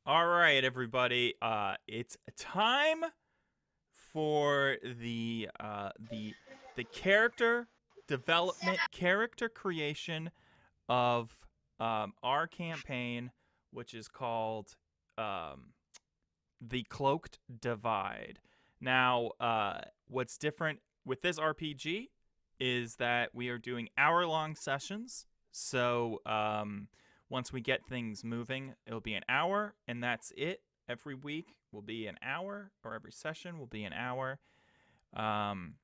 All right, everybody. It's time for the character development, character creation of our campaign, which is called um, the Cloaked Divide. Now, what's different with this RPG is that we are doing hour-long sessions. So once we get things moving, it'll be an hour, and that's it. Every week will be an hour, or every session will be an hour. Um,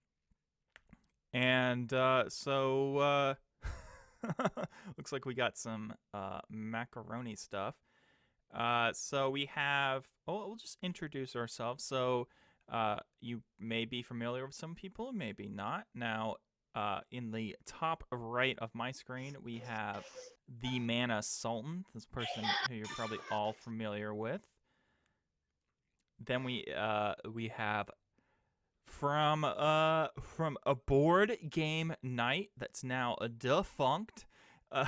and so looks like we got some macaroni stuff. So we have. Oh, we'll just introduce ourselves. So you may be familiar with some people, maybe not. Now, in the top right of my screen, we have the Mana Sultan, this person who you're probably all familiar with. Then we have from a board game night that's now a defunct, uh,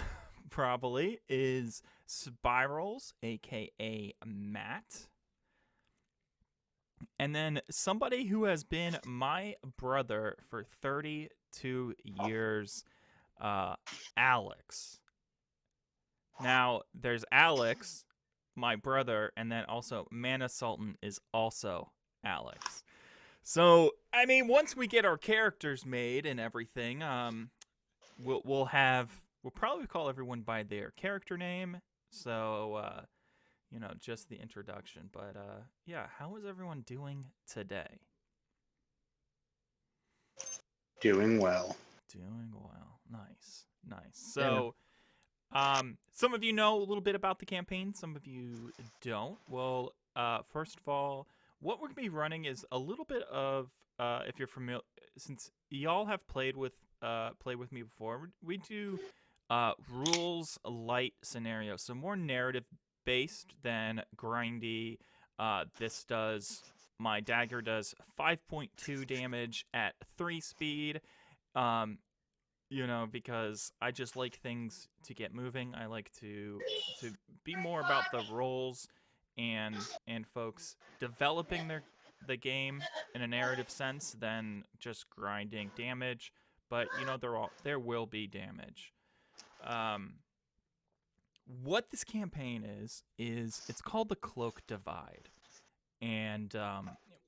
probably is Spirals, aka Matt. And then somebody who has been my brother for 32 years, Alex. Now, there's Alex, my brother, and then also Mana Sultan is also Alex. So, I mean, once we get our characters made and everything, we'll probably call everyone by their character name. So, just the introduction. But yeah, how is everyone doing today? Doing well. Doing well. Nice, nice. So, some of you know a little bit about the campaign. Some of you don't. Well, first of all, what we're gonna be running is a little bit of if you're familiar, since y'all have played with me before. We do rules light scenarios, so more narrative based than grindy. My dagger does 5.2 damage at 3 speed. Um, because I just like things to get moving. I like to be more about the roles and folks developing the game in a narrative sense than just grinding damage. But there will be damage. Um, what this campaign is it's called the Cloak Divide, and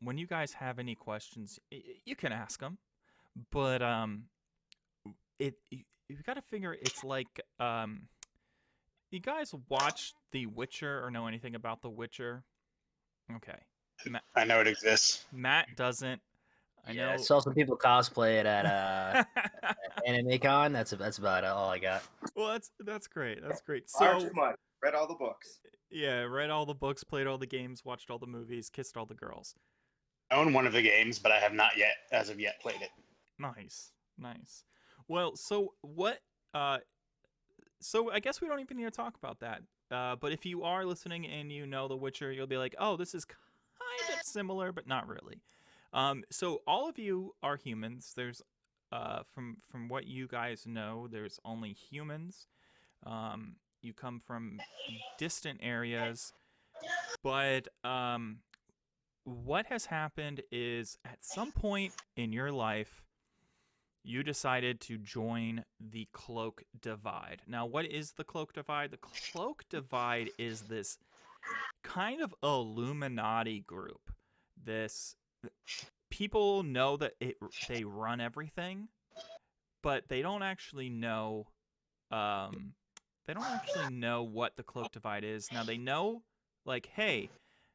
when you guys have any questions, you can ask them. But you got to figure it's like you guys watch The Witcher or know anything about The Witcher? Okay. I know it exists. Matt doesn't. I Yeah, I know. saw some people cosplay it at Anime Con. That's about all I got. Well, that's great. That's great. Far So too much. Read all the books. yeah, read all the books, played all the games, watched all the movies, kissed all the girls. I own one of the games, but I have not yet, as of yet, played it. Nice, nice. Well, so what? So I guess we don't even need to talk about that. But if you are listening and you know The Witcher, you'll be like, oh, this is kind of similar, but not really. So all of you are humans. There's, from what you guys know, there's only humans. You come from distant areas, but what has happened is at some point in your life, you decided to join the Cloak Divide. Now, what is the Cloak Divide? The Cloak Divide is this kind of Illuminati group. This people know that they run everything, but they don't actually know. They don't actually know what the Cloak Divide is. Now they know, like, hey,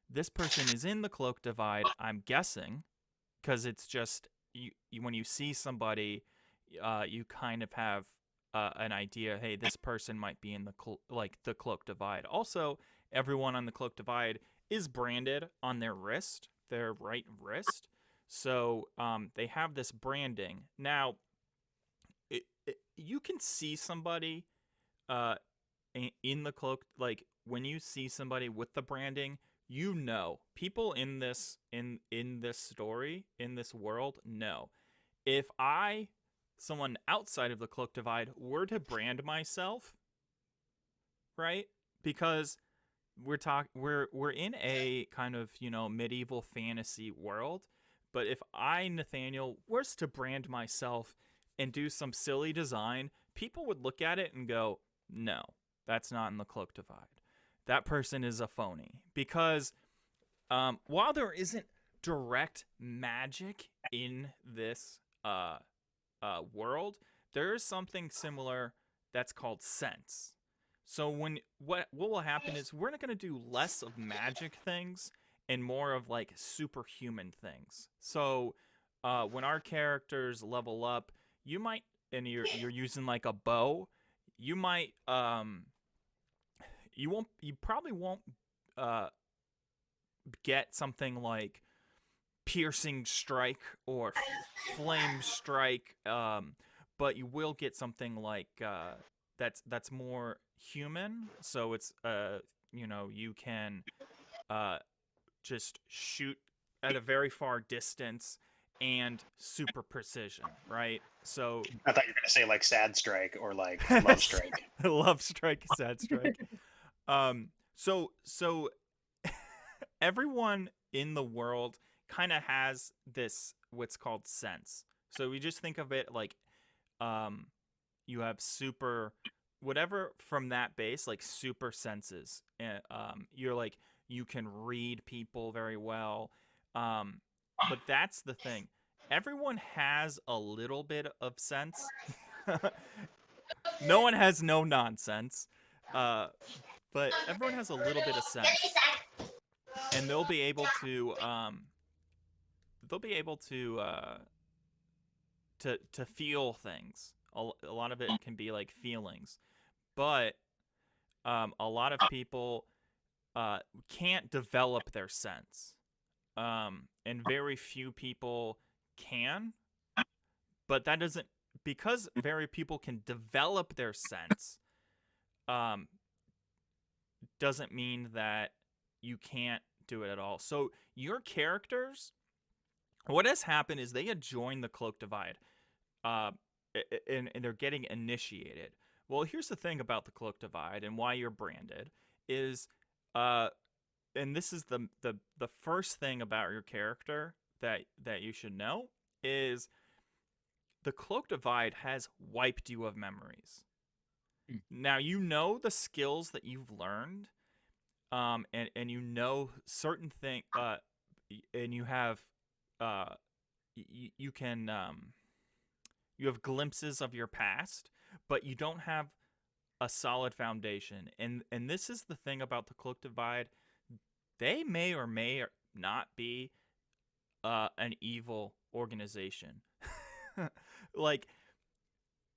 this person is in the Cloak Divide. I'm guessing, because it's just you when you see somebody, you kind of have an idea. Hey, this person might be in the Cloak Divide. Also, everyone on the Cloak Divide is branded on their wrist, their right wrist. So they have this branding. Now, you can see somebody in the cloak. Like when you see somebody with the branding, people in this story, in this world, know. If someone outside of the Cloak Divide were to brand myself, right? Because we're in a kind of, medieval fantasy world, but if I, Nathaniel, was to brand myself and do some silly design, people would look at it and go, "No, that's not in the Cloak Divide. That person is a phony." Because while there isn't direct magic in this world, there is something similar that's called sense. So what will happen is we're not going to do less of magic things and more of like superhuman things. So when our characters level up, you might, and you're using like a bow, you might you probably won't uh get something like piercing strike or flame strike, but you will get something like that's more human. So it's you can just shoot at a very far distance and super precision, right? So I thought you were gonna say like sad strike or like love strike. love strike, sad strike. So everyone in the world kind of has this what's called sense. So we just think of it like you have super whatever from that base, like super senses. You're like you can read people very well. But that's the thing. Everyone has a little bit of sense. No one has no nonsense. But everyone has a little bit of sense, and they'll be able to feel things. A lot of it can be like feelings, but a lot of people can't develop their sense, and very few people can. But that doesn't, because very people can develop their sense, um, doesn't mean that you can't do it at all. So your characters, what has happened is they had joined the Cloak Divide, uh, and they're getting initiated. Well, here's the thing about the Cloak Divide and why you're branded is, and this is the first thing about your character that you should know is the Cloak Divide has wiped you of memories. Now you know the skills that you've learned, and you know certain things, and you have, you can, you have glimpses of your past, but you don't have a solid foundation. And this is the thing about the Cloak Divide. They may or may not be an evil organization. Like,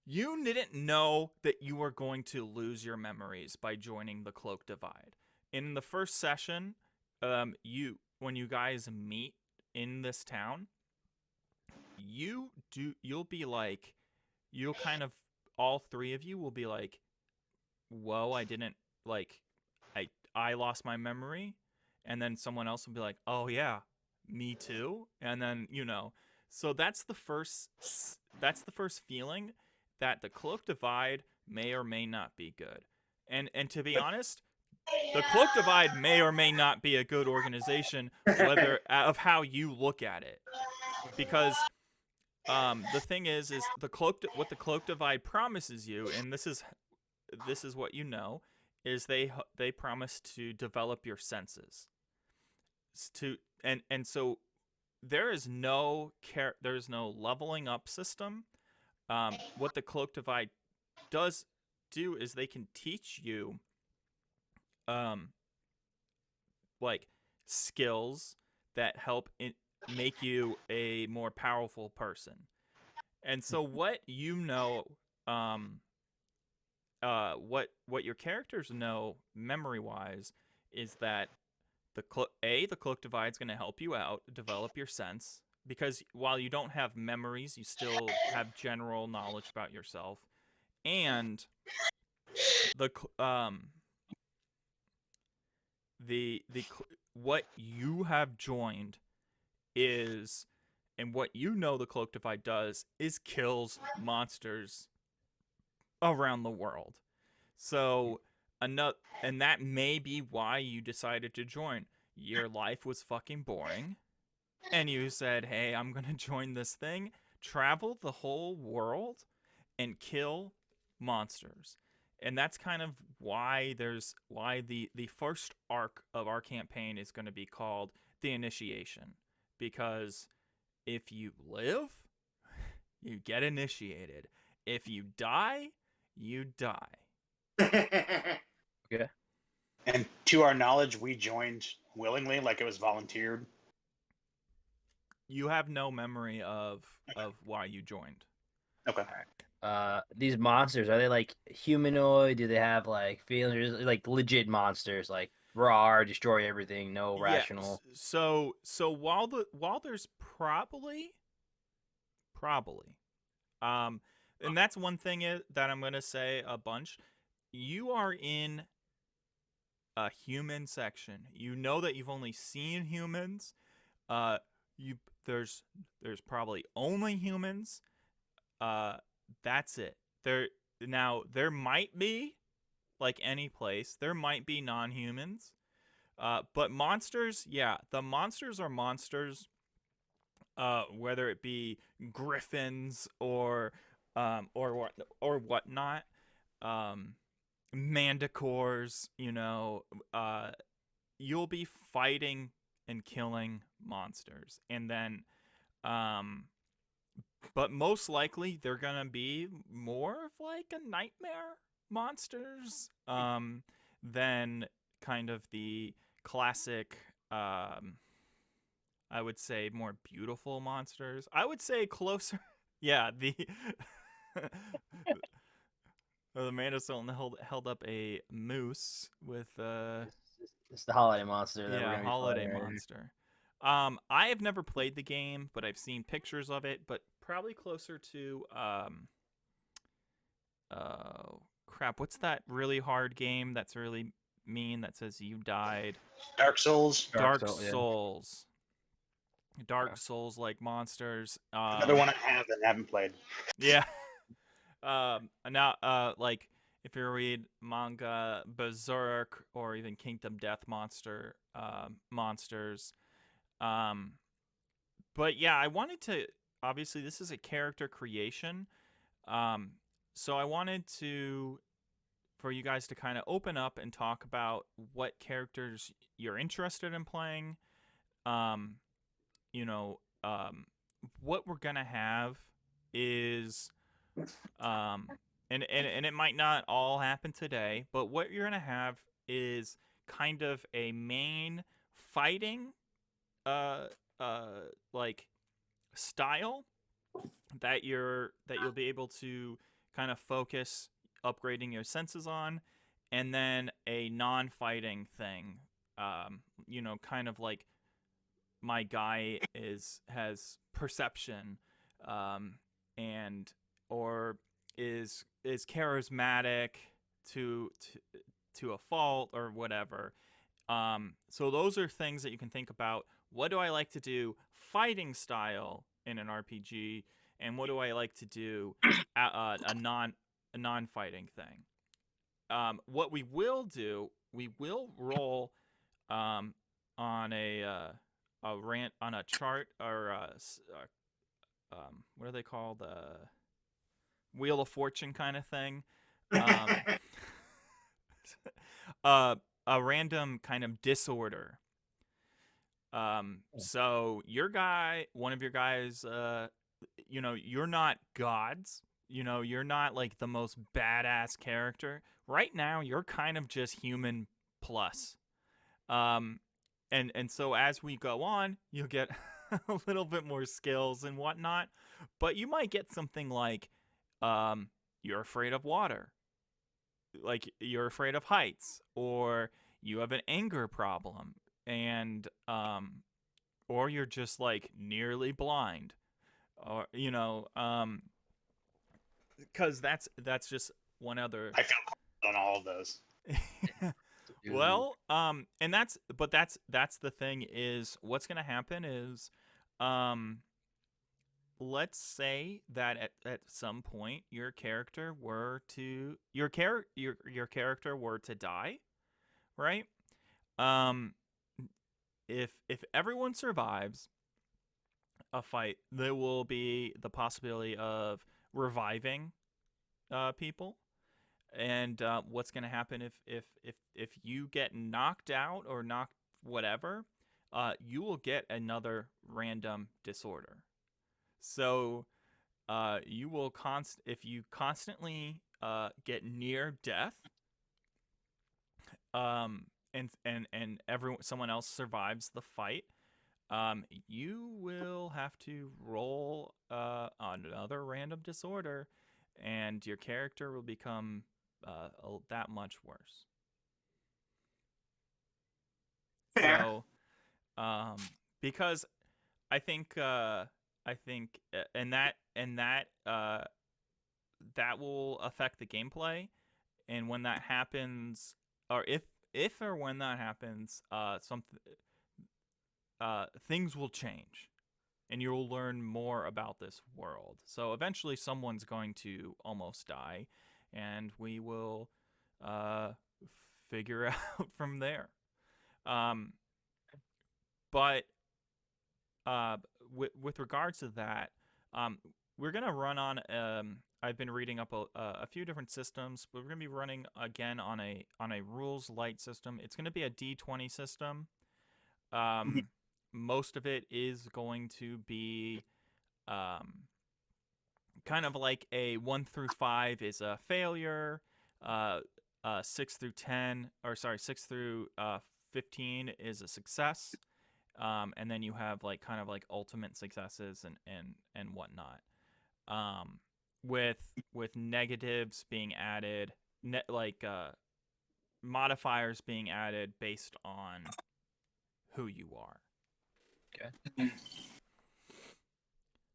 you didn't know that you were going to lose your memories by joining the Cloak Divide. In the first session, when you guys meet in this town, you'll be like, you'll kind of, all three of you will be like, whoa, I didn't, like, I lost my memory. And then someone else will be like, oh yeah, me too. And then, so that's the first feeling that the Cloak Divide may or may not be good. And to be honest, the Cloak Divide may or may not be a good organization, whether of how you look at it. Because the thing is what the Cloak Divide promises you, and this is what you know, is they promise to develop your senses. And so there's no leveling up system. What the Cloak Divide does do is they can teach you like skills that help make you a more powerful person. And so what what your characters know memory wise is that the Cloak Divide is going to help you out develop your sense, because while you don't have memories, you still have general knowledge about yourself. And what you have joined is, and what the Cloak Divide does is kills monsters around the world. So another, and that may be why you decided to join. Your life was fucking boring, and you said, "Hey, I'm gonna join this thing, travel the whole world, and kill monsters." And that's kind of why the first arc of our campaign is going to be called the initiation, because if you live, you get initiated. If you die, you die. Okay. And to our knowledge, we joined willingly, like it was volunteered. You have no memory of why you joined. Okay. These monsters, are they like humanoid? Do they have like feelings? Like legit monsters, like raw, destroy everything, no rational. So while there's probably and that's one thing that I'm gonna say a bunch. You are in a human section. You know that you've only seen humans. Uh, you there's probably only humans. That's it. There might be, like any place, there might be non-humans. But monsters, yeah, the monsters are monsters. Whether it be griffins or whatnot, um, mandicores, you'll be fighting and killing monsters, and then, um, but most likely they're gonna be more of like a nightmare monsters, than kind of the classic, I would say more beautiful monsters. I would say closer. Yeah, the Amanda Sultan held up a moose with It's the holiday monster that we're yeah, gonna be holiday fighting. monster. I have never played the game, but I've seen pictures of it. But probably closer to oh crap, what's that really hard game that's really mean that says you died? Dark Souls. Dark Soul, yeah. Souls. Dark Yeah. Souls like monsters. Another one I have and haven't played. Yeah. Now, like if you read manga Berserk or even Kingdom Death monsters, um, but yeah, I wanted to. Obviously, this is a character creation, um, so I wanted to for you guys to kind of open up and talk about what characters you're interested in playing. Um, you know, what we're gonna have is um and it might not all happen today, but what you're gonna have is kind of a main fighting uh like style that you'll be able to kind of focus upgrading your senses on, and then a non-fighting thing, kind of like my guy has perception, and or is charismatic to to a fault or whatever. So those are things that you can think about. What do I like to do fighting style in an RPG, and what do I like to do a non fighting thing? What we will do, we will roll um, on on a chart or what are they called? Wheel of Fortune kind of thing. Um, a random kind of disorder. So one of your guys, you're not gods. You're not like the most badass character. Right now, you're kind of just human plus. Um, and so as we go on, you'll get a little bit more skills and whatnot, but you might get something like, you're afraid of water, like you're afraid of heights, or you have an anger problem, and or you're just like nearly blind, or because that's just one other. I feel on all of those. Well, and that's the thing is what's gonna happen is, um, let's say that at some point your character were to your character were to die, right? Um, if everyone survives a fight, there will be the possibility of reviving people. And what's going to happen if you get knocked out or knocked whatever, you will get another random disorder. So you will if you constantly get near death, and everyone someone else survives the fight, you will have to roll another random disorder, and your character will become that much worse. Fair. So, because I think and that will affect the gameplay, and when that happens, or if or when that happens, things will change, and you'll learn more about this world. So eventually, someone's going to almost die, and we will figure out from there. But with regards to that, we're gonna run on. I've been reading up a few different systems, but we're gonna be running again on a rules light system. It's gonna be a D20 system. Most of it is going to be kind of like a 1 through 5 is a failure. 6 through 10, or sorry, 6 through 15 is a success. And then you have like kind of like ultimate successes and whatnot. With negatives being added, modifiers being added based on who you are. Okay.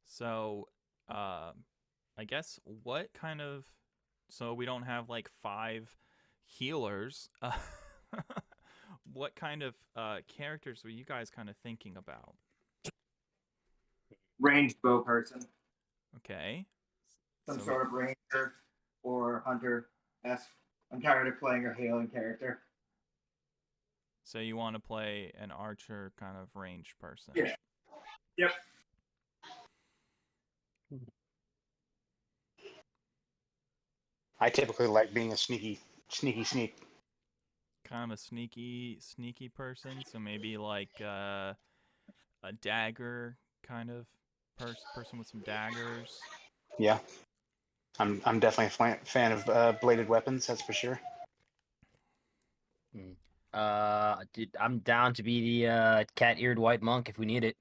So, I guess what kind of, so we don't have like 5 healers. What kind of characters were you guys kind of thinking about? Ranged bow person. Okay. Some So sort of ranger or hunter. I'm tired of playing a healing character. So you want to play an archer kind of ranged person? Yeah. Yep. I typically like being a sneak. Kind of a sneaky person. So maybe like a dagger kind of person with some daggers. Yeah, I'm definitely a fan of bladed weapons. That's for sure. Dude, I'm down to be the cat-eared white monk if we need it.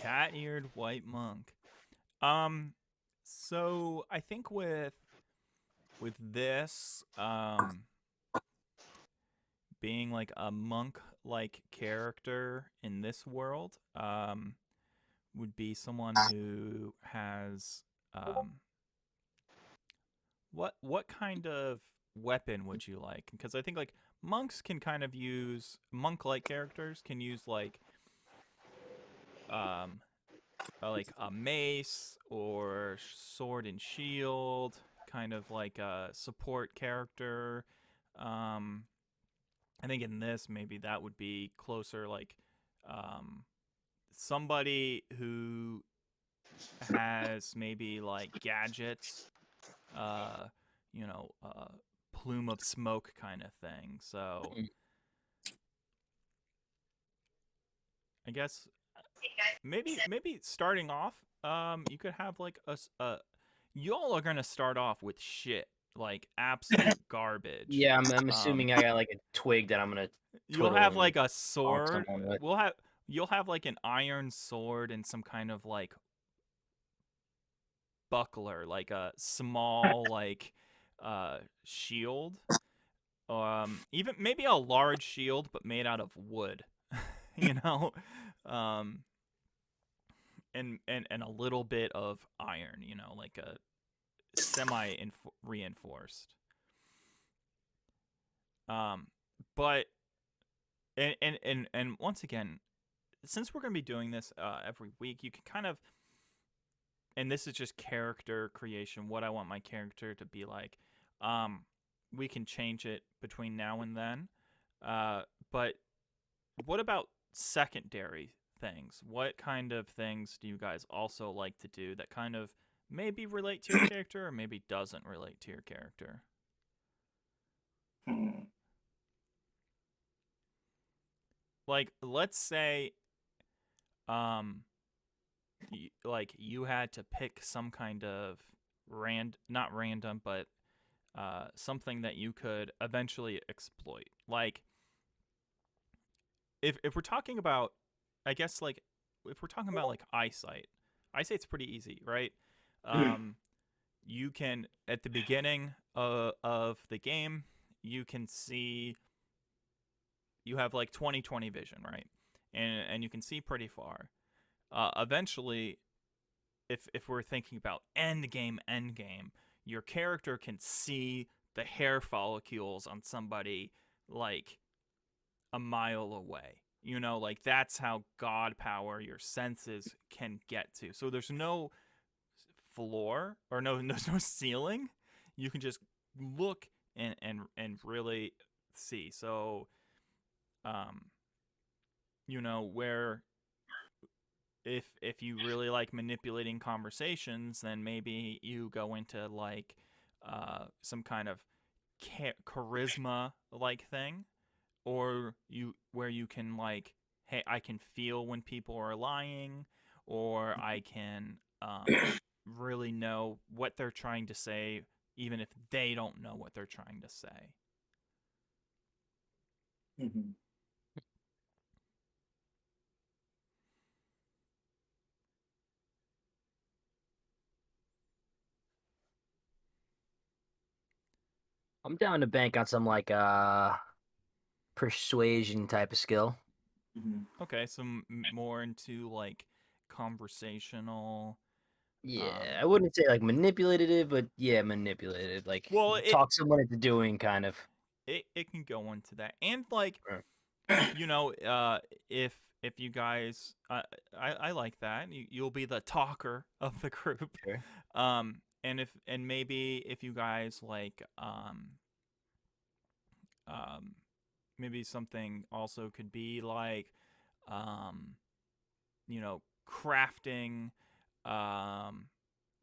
Cat-eared white monk. So I think with this, being like a monk-like character in this world, would be someone who has what kind of weapon would you like? Because I think like monks can kind of use monk-like characters can use like a mace or sword and shield, kind of like a support character. I think in this maybe that would be closer like somebody who has maybe like gadgets, plume of smoke kind of thing. So I guess maybe starting off, you could have like y'all are gonna start off with shit, like absolute garbage. Yeah, I'm assuming I got like a twig that I'm gonna. You'll have twiddle like a and bonk sword. someone with. You'll have like an iron sword and some kind of like buckler, like a small like shield. Even maybe a large shield but made out of wood. you know? And a little bit of iron, like a semi reinforced. But and once again, since we're going to be doing this every week, you can kind of and this is just character creation, what I want my character to be like. We can change it between now and then. But what about secondary things? What kind of things do you guys also like to do that kind of maybe relate to your character or maybe doesn't relate to your character? Like, let's say, um, like you had to pick some kind of not random, but something that you could eventually exploit. Like, if we're talking about, I guess, like, if we're talking about like eyesight's pretty easy, right? You can, at the beginning of the game, you can see, you have like 20/20 vision, right? And you can see pretty far. Eventually, if we're thinking about end game, your character can see the hair follicles on somebody like a mile away. You know, like that's how god power your senses can get to. So there's no floor, or there's no ceiling. You can just look and really see. So you know, where if you really like manipulating conversations, then maybe you go into like some kind of charisma like thing, or where you can like, hey, I can feel when people are lying, or I can really know what they're trying to say even if they don't know what they're trying to say. Mm-hmm. I'm down to bank on some like persuasion type of skill. Mm-hmm. Okay, so more into like conversational. Yeah, I wouldn't say like manipulative, but yeah, manipulative. Like Well, talk someone into doing kind of. it can go into that, and like, Right. you know, if you guys, I like that. You'll be the talker of the group. Sure. And maybe if you guys like, um, maybe something also could be like, um, you know, crafting.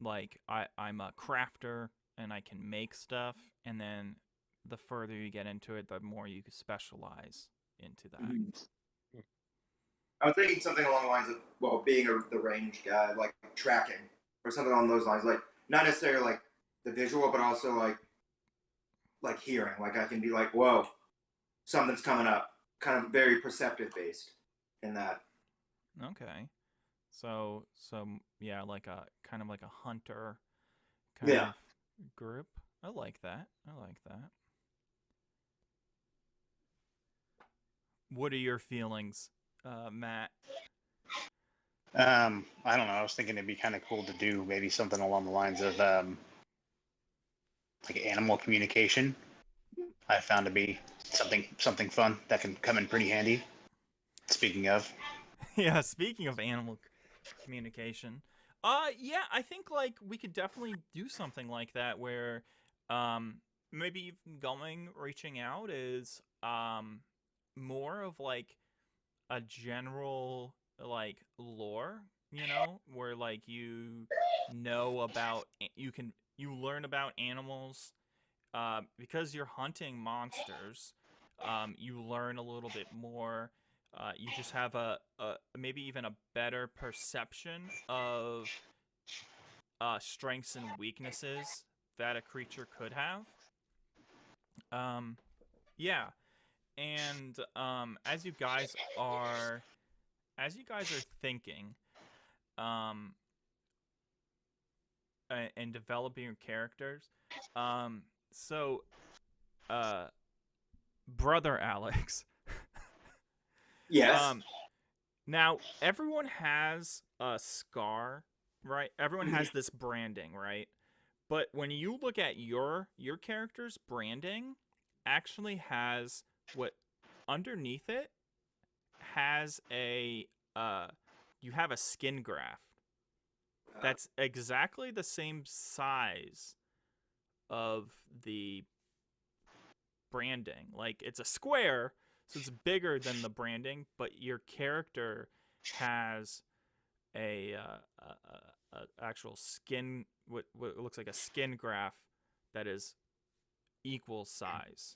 Like I'm a crafter and I can make stuff, and then the further you get into it, the more you can specialize into that. Mm-hmm. I was thinking something along the lines of, well, being the range guy, like tracking or something along those lines. Like not necessarily like the visual, but also like hearing. Like I can be like, whoa, something's coming up. Kind of very perceptive based in that. Okay. So yeah, like a kind of like a hunter kind Yeah. of group. I like that. I like that. What are your feelings, Matt? I don't know. I was thinking it'd be kind of cool to do maybe something along the lines of like animal communication. I found to be something fun that can come in pretty handy. Speaking of, Yeah, speaking of animal communication, yeah, I think like we could definitely do something like that where, maybe even reaching out is more of like a general like lore, you know, where like you learn about animals, because you're hunting monsters. You learn a little bit more. You just have a maybe even a better perception of strengths and weaknesses that a creature could have. Um, yeah, and as you guys are thinking, um, and developing your characters, so brother Alex. Yes. Now everyone has a scar, right? Everyone has this branding, right? But when you look at your character's branding, actually has what underneath it has a you have a skin graft. that's exactly the same size of the branding. Like, it's a square, so it's bigger than the branding, but your character has a actual skin, what looks like a skin graph that is equal size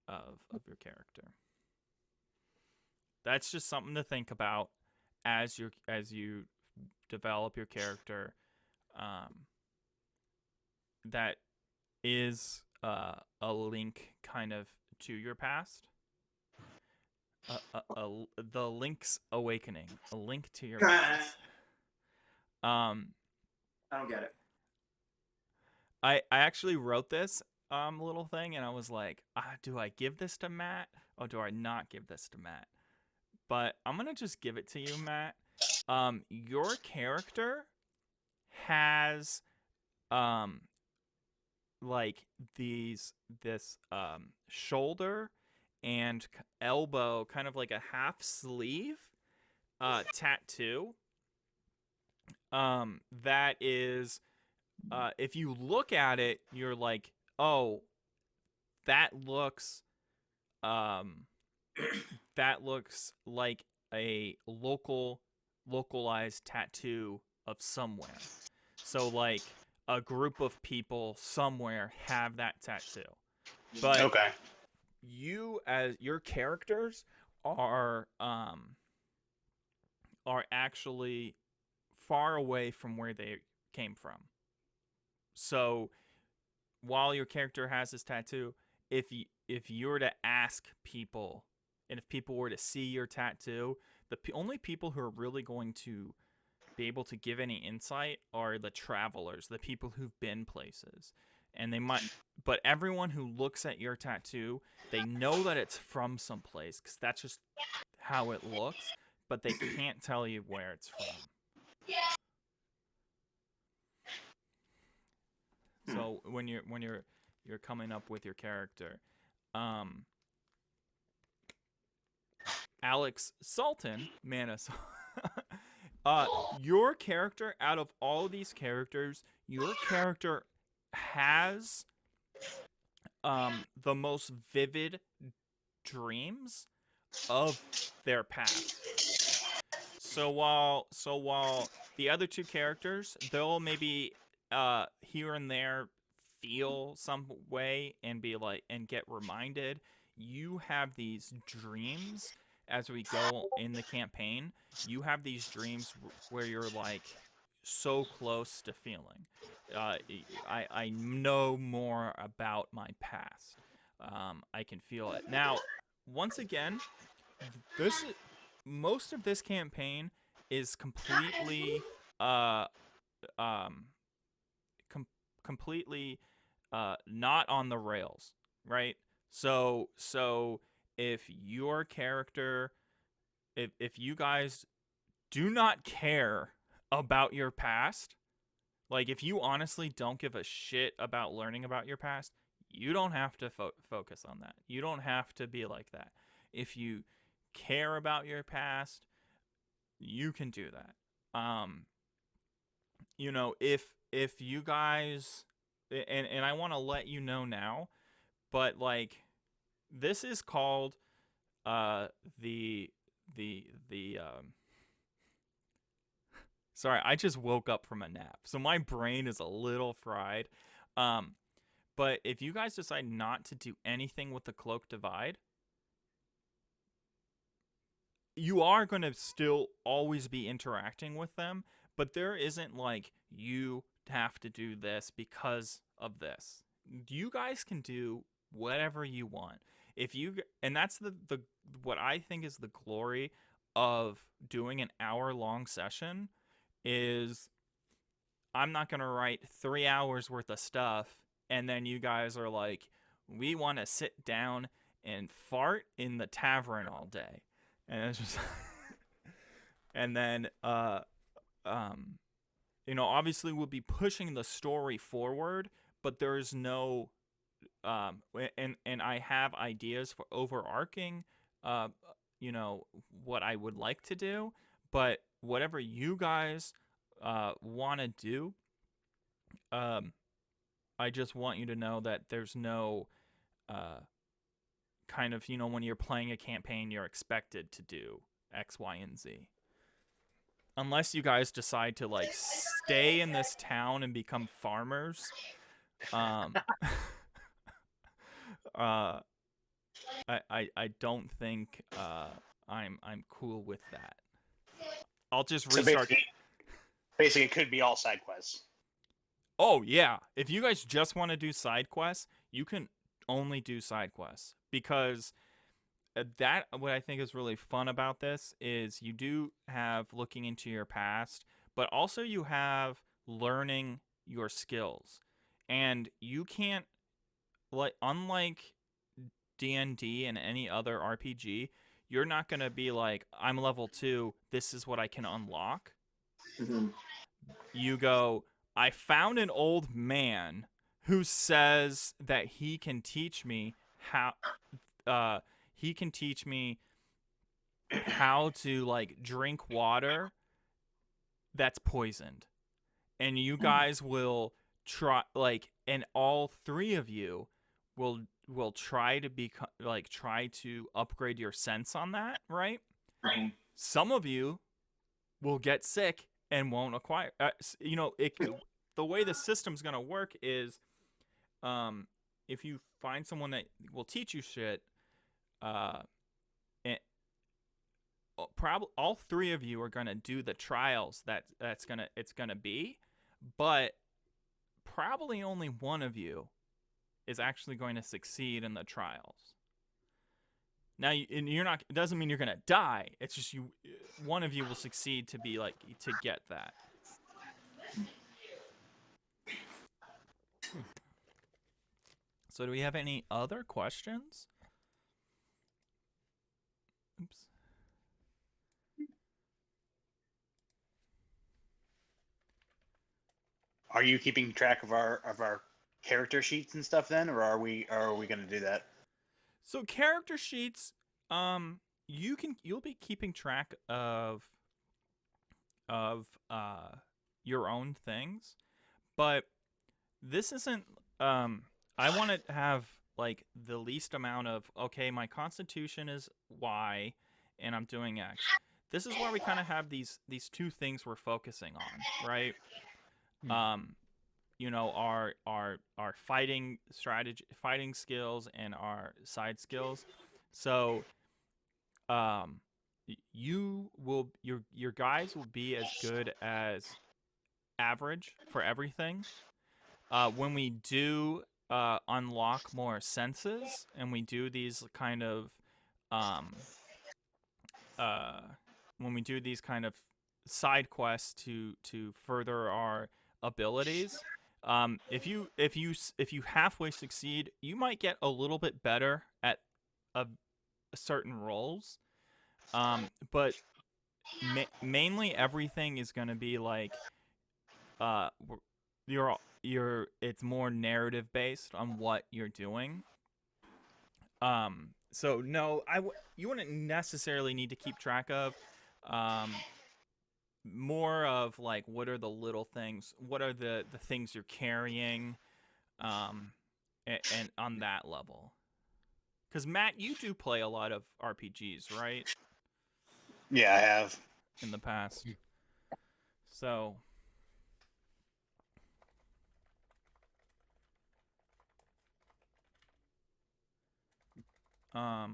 of your character. That's just something to think about as you develop your character. That is a link kind of to your past. The Link's Awakening, a link to your past. I don't get it. I actually wrote this little thing, and I was like, do I give this to Matt or do I not give this to Matt? But I'm gonna just give it to you, Matt. Your character has like this shoulder and elbow, kind of like a half sleeve tattoo. That is, if you look at it, you're like, oh, that looks like a localized tattoo of somewhere. So like a group of people somewhere have that tattoo. But Okay. you, as your characters, are actually far away from where they came from. So while your character has this tattoo, if you were to ask people, and if people were to see your tattoo, the only people who are really going to be able to give any insight are the travelers, the people who've been places. And they might, but everyone who looks at your tattoo, they know that it's from someplace because that's just how it looks, but they can't tell you where it's from. So when you're coming up with your character, Alex Sultan, Manis, your character, out of all these characters, your character has the most vivid dreams of their past. So while the other two characters, they'll maybe here and there feel some way and be like, and get reminded, you have these dreams as we go in the campaign. You have these dreams where you're like so close to feeling, I know more about my past. I can feel it now. Once again, most of this campaign is completely completely not on the rails, right? So if your character, if you guys do not care about your past, like if you honestly don't give a shit about learning about your past, you don't have to focus on that. You don't have to be like that. If you care about your past, you can do that. You know, if you guys, and I want to let you know now, but like this is called the sorry, I just woke up from a nap, so my brain is a little fried. But if you guys decide not to do anything with the Cloak Divide, you are going to still always be interacting with them, but there isn't like, you have to do this because of this. You guys can do whatever you want. And that's the what I think is the glory of doing an hour-long session is I'm not going to write 3 hours worth of stuff and then you guys are like, we want to sit down and fart in the tavern all day. And it's just and then you know, obviously we'll be pushing the story forward, but there's no and I have ideas for overarching you know, what I would like to do, but whatever you guys want to do, I just want you to know that there's no kind of, when you're playing a campaign, you're expected to do X, Y, and Z. Unless you guys decide to like stay in this town and become farmers, uh, I don't think I'm cool with that. I'll just So restart. basically, it could be all side quests. Oh yeah, if you guys just want to do side quests, you can only do side quests, because that what I think is really fun about this is you do have looking into your past, but also you have learning your skills, and you can't, like, unlike D&D and any other RPG, you're not going to be like, I'm level 2, this is what I can unlock. Mhm. You go, I found an old man who says that he can teach me how to like drink water that's poisoned. And you guys will try, like, and all three of you will try to try to upgrade your sense on that, right? Mhm. Some of you will get sick and won't acquire. The way the system's gonna work is, if you find someone that will teach you shit, and probably all three of you are gonna do the trials it's gonna be, but probably only one of you is actually going to succeed in the trials. Now, you're not. It doesn't mean you're gonna die. It's just one of you will succeed to be like to get that. So, do we have any other questions? Oops. Are you keeping track of our character sheets and stuff then, or are we going to do that? So, character sheets, you'll be keeping track of your own things, but this isn't. I want to have like the least amount of, okay, my constitution is Y, and I'm doing X. This is where we kind of have these two things we're focusing on, right? Our fighting strategy, fighting skills, and our side skills. So, your guys will be as good as average for everything. When we do unlock more senses, and we do these kind of when we do these kind of side quests to further our abilities, if you halfway succeed, you might get a little bit better at a certain roles, but mainly everything is going to be like uh it's more narrative based on what you're doing. So no, you wouldn't necessarily need to keep track of. More of like, what are the little things? What are the things you're carrying? And on that level, because Matt, you do play a lot of RPGs, right? Yeah, I have in the past. So, let's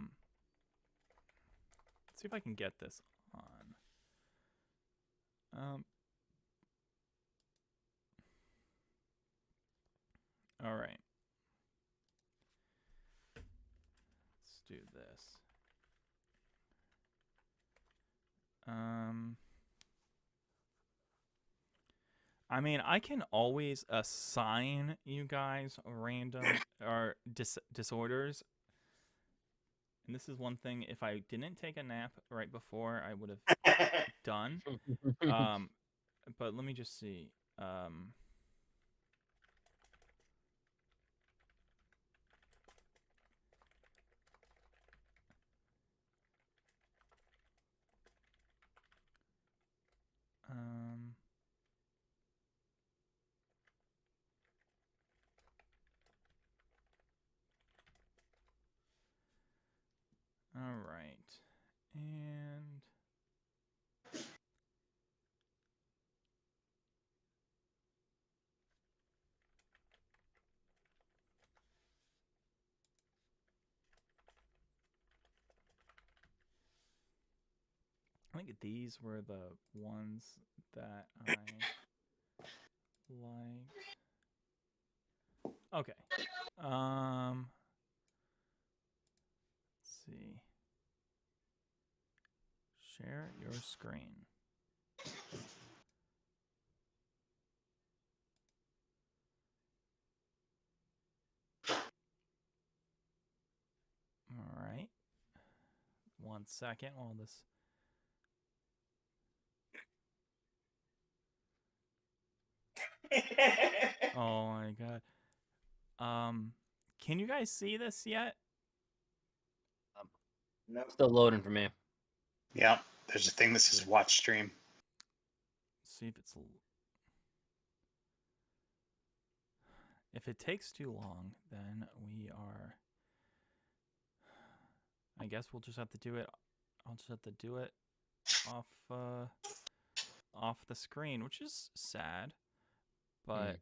see if I can get this on. All right. Let's do this. I mean, I can always assign you guys random or disorders. And this is one thing, if I didn't take a nap right before, I would have done. But let me just see. And I think these were the ones that I liked. Okay. Let's see. Share your screen. All right. 1 second while this. Oh my god. Can you guys see this yet? No. Still loading for me. Yeah, there's a thing that says watch stream. See if it's. If it takes too long, then we are. I guess we'll just have to do it. I'll just have to do it off the screen, which is sad. But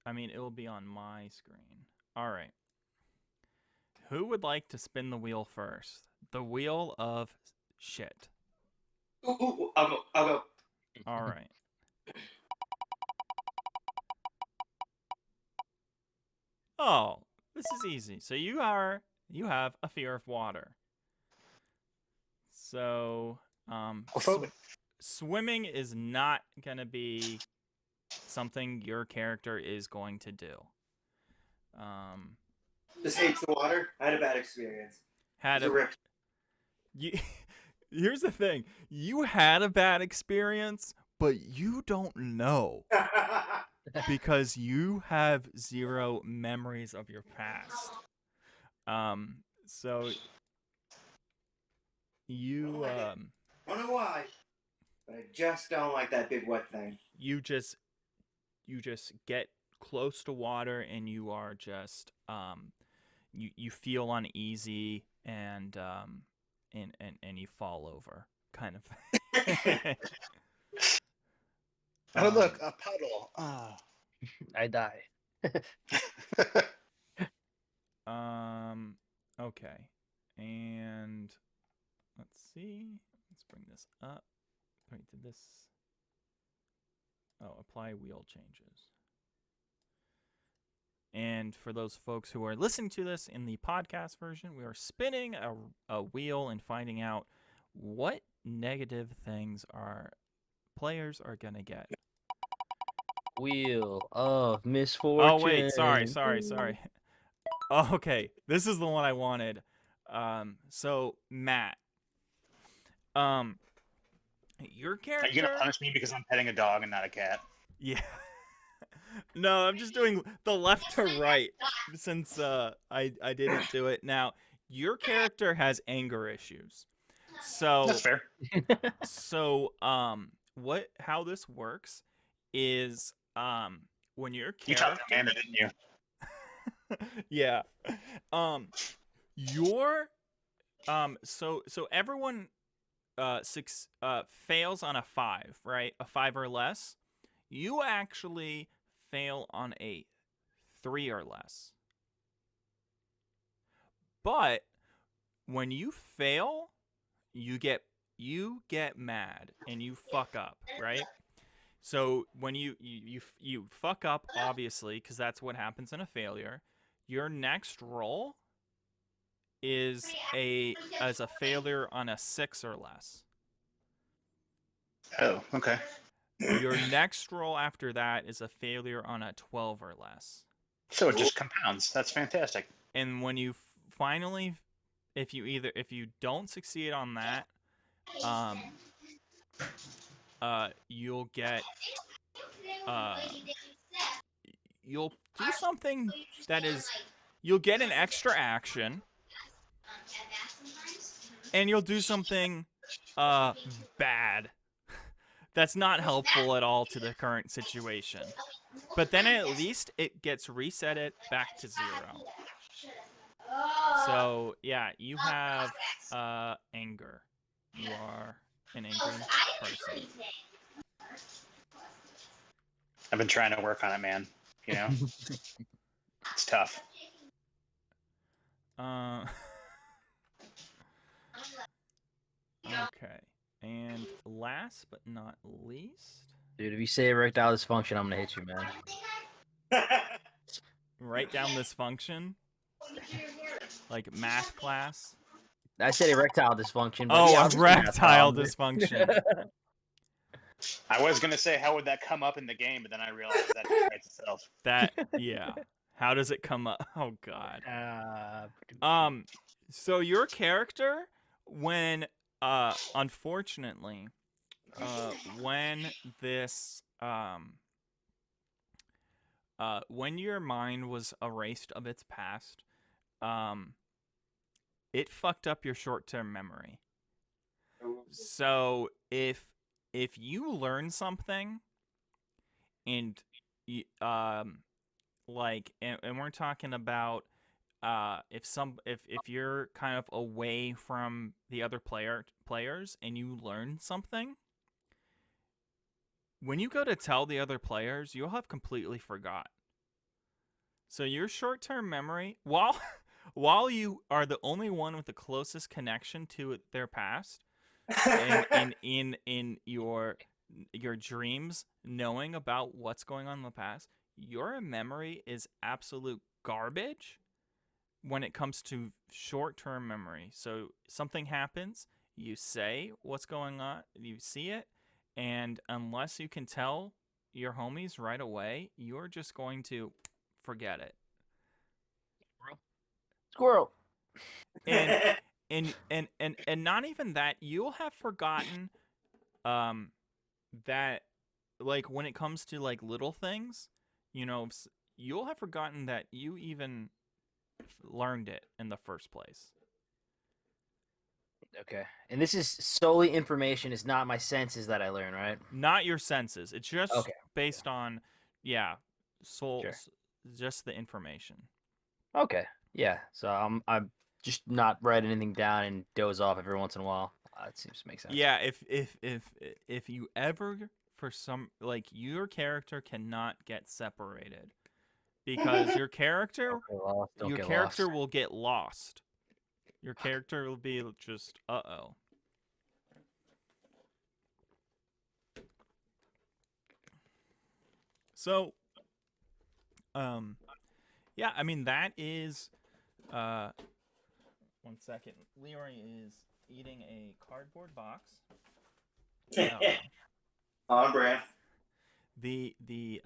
I mean, it will be on my screen. All right. Who would like to spin the wheel first? The wheel of shit. Ooh, I'll go. I'll go. All right. Oh, this is easy. So you have a fear of water. So swimming is not gonna be something your character is going to do. Just hates the water. I had a bad experience. Had It's a rip. Here's the thing. You had a bad experience, but you don't know because you have zero memories of your past. So you I don't know why, but I just don't like that big wet thing. you just get close to water and you are just you feel uneasy and you fall over kind of thing. Oh, look, a puddle. Oh. I die. Okay. And let's see. Let's bring this up. Wait, did this? Oh, apply wheel changes. And for those folks who are listening to this in the podcast version, we are spinning a wheel and finding out what negative things our players are going to get. Wheel of Misfortune. Oh, wait. Sorry. Oh, okay. This is the one I wanted. So, Matt. Your character... Are you going to punish me because I'm petting a dog and not a cat? Yeah. No, I'm just doing the left to right since I didn't do it. Now, your character has anger issues. So That's fair. So how this works is when your You character talked to Amanda, didn't you? Yeah. Your so everyone fails on a 5, right? A 5 or less. You actually fail on a 3 or less. But when you fail, you get mad and you fuck up, right? So when you fuck up, obviously, because that's what happens in a failure. Your next roll is as a failure on a 6 or less. Oh, okay. Your next roll after that is a failure on a 12 or less. So it just compounds. That's fantastic. And when you finally, if you don't succeed on that, you'll get you'll do something that is, you'll get an extra action, and you'll do something bad that's not helpful at all to the current situation. But then at least it gets reset it back to 0. So yeah, you have anger. You are an angry person. I've been trying to work on it, man. You know, it's tough. Okay. And last but not least, Dude, if you say erectile dysfunction, I'm gonna hit you, man. write down this function, like math class. I said erectile dysfunction, but Oh, yeah, I'll just do math erectile problems. dysfunction. I was gonna say, how would that come up in the game, but then I realized that just writes itself. That yeah. How does it come up? Oh God. Uh, So your character, when unfortunately, when this when your mind was erased of its past, it fucked up your short-term memory. So if you learn something and like and we're talking about if you're kind of away from the other players and you learn something, when you go to tell the other players, you'll have completely forgot. So your short-term memory, while you are the only one with the closest connection to their past, and in your dreams, knowing about what's going on in the past, your memory is absolute garbage when it comes to short-term memory. So something happens, you say what's going on, you see it, and unless you can tell your homies right away, you're just going to forget it. Squirrel. And not even that, you'll have forgotten that, like, when it comes to like little things, you'll have forgotten that you even learned it in the first place. Okay. And this is solely information. It's not my senses that I learn, right? Not your senses. It's just Okay. based on soul, Sure. just the information. Okay. Yeah. So I'm just not write anything down and doze off every once in a while. It seems to make sense. Yeah, if you ever, for some, like, your character cannot get separated because your character Don't get character lost. will get lost. Your character will be just uh-oh. So yeah, I mean, that is 1 second. Leroy is eating a cardboard box. On brand. The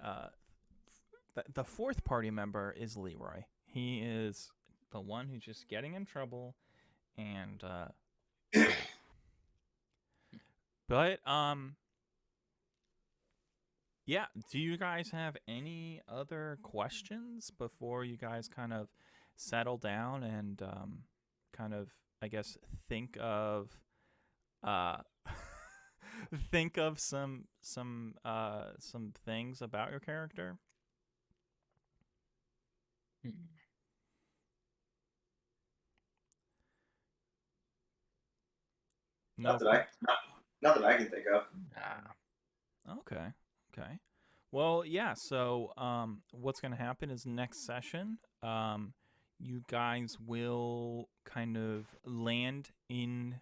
fourth party member is Leroy. He is the one who's just getting in trouble, and but yeah. Do you guys have any other questions before you guys kind of settle down and kind of, I guess, think of think of some things about your character? Not that I can think of. Okay. Well, yeah. So, what's gonna happen is next session, you guys will kind of land in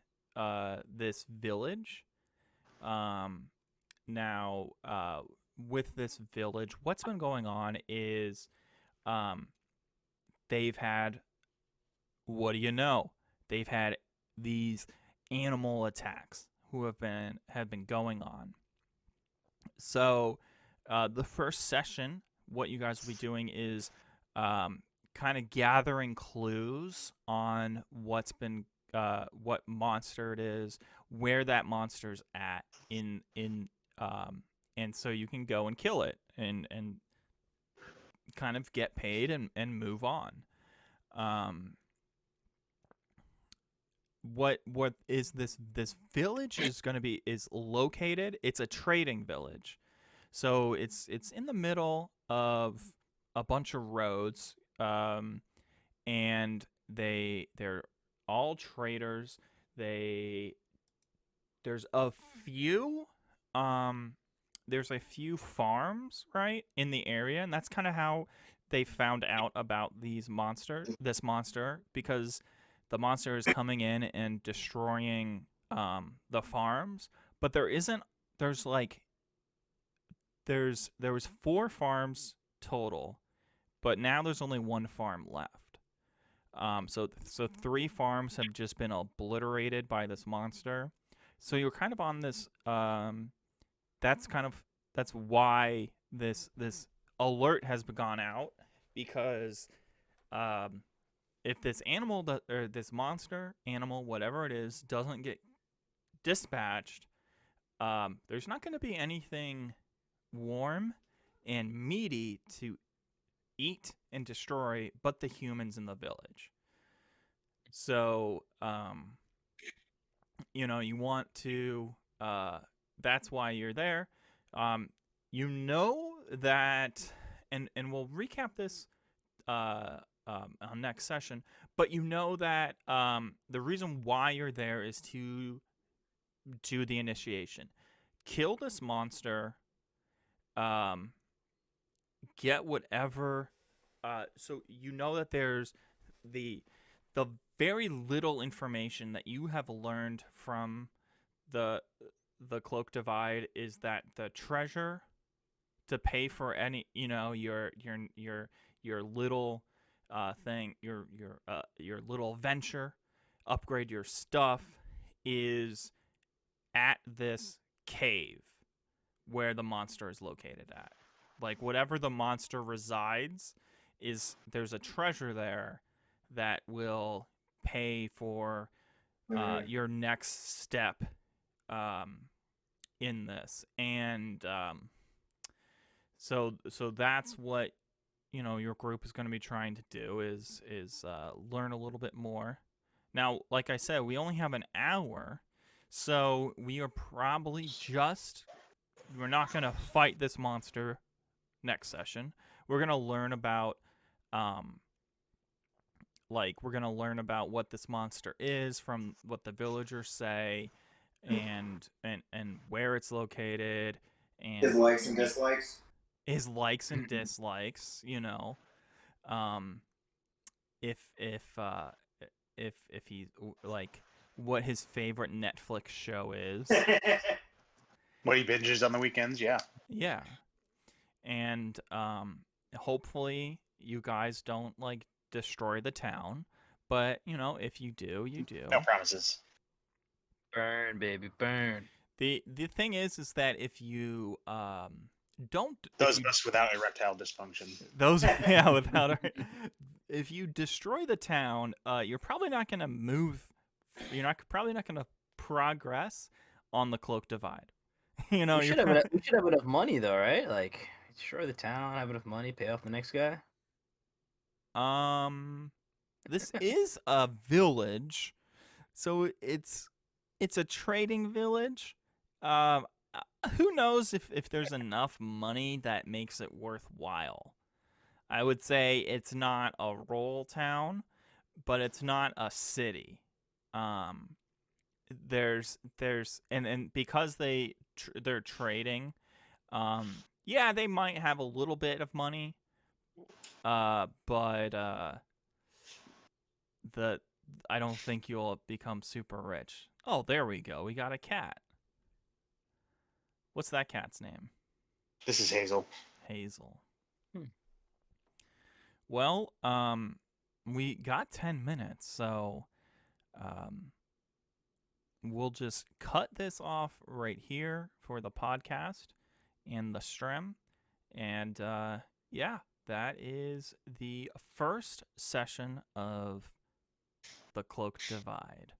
this village. Now, with this village, what's been going on is, they've had, what do you know? They've had these animal attacks who have been going on. So, the first session, what you guys will be doing is kind of gathering clues on what's been, what monster it is, where that monster's at and so you can go and kill it and kind of get paid and move on. What is this village is going to be is located? It's a trading village. So it's in the middle of a bunch of roads, and they're all traders. There's a few there's a few farms, right, in the area, and that's kind of how they found out about this monster, because the monster is coming in and destroying the farms. But there was 4 farms total, but now there's only 1 farm left. So 3 farms have just been obliterated by this monster. So you're kind of on this. That's why this alert has gone out, because if this or this monster animal, whatever it is, doesn't get dispatched, there's not going to be anything warm and meaty to eat and destroy but the humans in the village. So you want to that's why you're there. That, and we'll recap this on next session, but that the reason why you're there is to do the initiation, kill this monster, get whatever. So that there's the very little information that you have learned from the Cloak Divide is that the treasure to pay for any your little thing, your little venture, upgrade your stuff, is at this cave where the monster is located at. Like, whatever the monster resides, there's a treasure there that will pay for your next step in this. And so that's what your group is going to be trying to do, is learn a little bit more. Now, like I said, we only have an hour, so we are probably we're not going to fight this monster next session. We're going to learn about we're going to learn about what this monster is from what the villagers say, and where it's located, and His likes and dislikes. His likes and dislikes, if he's like, what his favorite Netflix show is. What he binges on the weekends, yeah. Yeah. And hopefully you guys don't destroy the town, but if you do, you do. No promises. Burn, baby, burn. The thing is that if you don't, those of us without erectile dysfunction, if you destroy the town, you're probably not going to move. Probably not going to progress on the Cloak Divide. We should have enough money though, right? Like, destroy the town, have enough money, pay off the next guy. This is a village, so it's a trading village. Who knows if there's enough money that makes it worthwhile. I would say it's not a rural town, but it's not a city. There's and because they're trading, yeah, they might have a little bit of money, but I don't think you'll become super rich. Oh, there we go. We got a cat. What's that cat's name? This is Hazel. Hazel. Well, we got 10 minutes, so we'll just cut this off right here for the podcast and the stream. And yeah, that is the first session of the Cloak Divide.